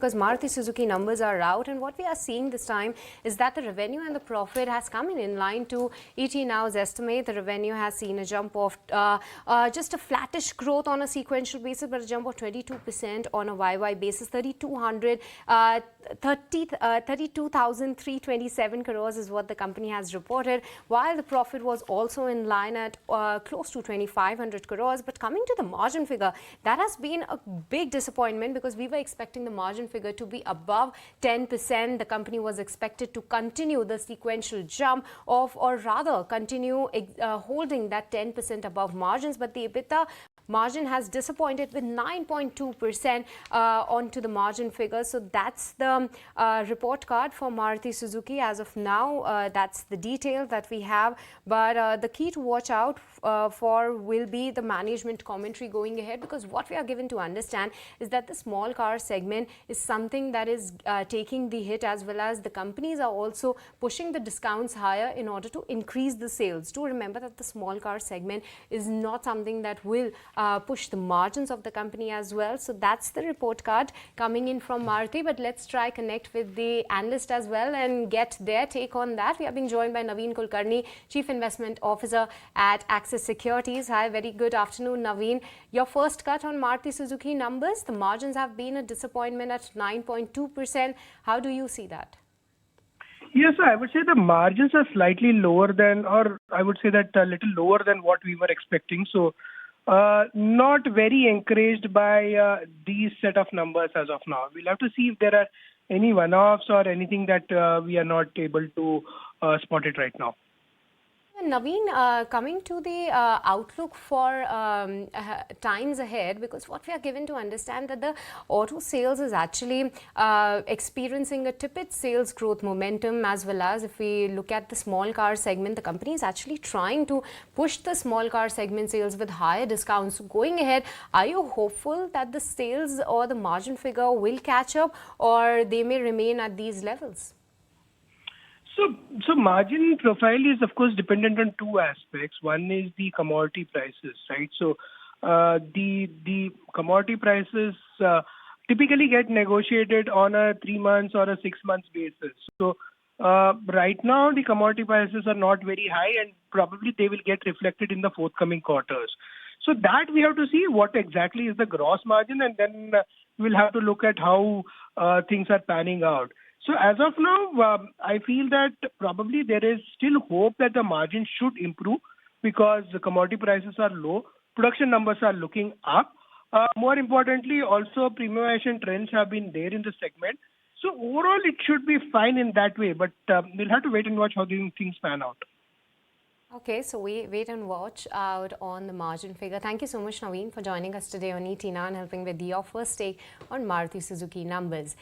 Because Maruti Suzuki numbers are out, and what we are seeing this time is that the revenue and the profit has come in line to ET Now's estimate. The revenue has seen a jump of just a flattish growth on a sequential basis, but a jump of 22% on a YY basis. 32,327 crores is what the company has reported, while the profit was also in line at close to 2,500 crores. But coming to the margin figure, that has been a big disappointment because we were expecting the margin figure to be above 10%. The company was expected to continue the sequential jump of, or rather continue holding that 10% above margins, but the EBITDA margin has disappointed with 9.2% onto the margin figure. So that's the report card for Maruti Suzuki as of now. That's the detail that we have. But the key to watch out for will be the management commentary going ahead, because what we are given to understand is that the small car segment is something that is taking the hit, as well as the companies are also pushing the discounts higher in order to increase the sales. Do remember that the small car segment is not something that will push the margins of the company as well. So that's the report card coming in from Maruti. But let's try connect with the analyst as well and get their take on that. We are being joined by Naveen Kulkarni, Chief Investment Officer at Axis Securities. Hi, very good afternoon, Naveen. Your first cut on Maruti Suzuki numbers. The margins have been a disappointment at 9.2%. How do you see that? Yes, I would say the margins are slightly lower than, or I would say that a little lower than what we were expecting. So not very encouraged by these set of numbers as of now. We'll have to see if there are any one-offs or anything that we are not able to spot it right now. Naveen, coming to the outlook for times ahead, because what we are given to understand that the auto sales is actually experiencing a tepid sales growth momentum, as well as if we look at the small car segment, the company is actually trying to push the small car segment sales with higher discounts. So going ahead, are you hopeful that the sales or the margin figure will catch up, or they may remain at these levels? So margin profile is of course dependent on two aspects. One is the commodity prices, right? So the commodity prices typically get negotiated on a 3 months or a 6 months basis. So right now the commodity prices are not very high, and probably they will get reflected in the forthcoming quarters. So that we have to see what exactly is the gross margin, and then we'll have to look at how things are panning out. So as of now, I feel that probably there is still hope that the margin should improve because the commodity prices are low, production numbers are looking up. More importantly, also premiumization trends have been there in the segment. So overall, it should be fine in that way, but we'll have to wait and watch how these things pan out. Okay, so we wait and watch out on the margin figure. Thank you so much, Naveen, for joining us today on ET Now and helping with your first take on Maruti Suzuki numbers.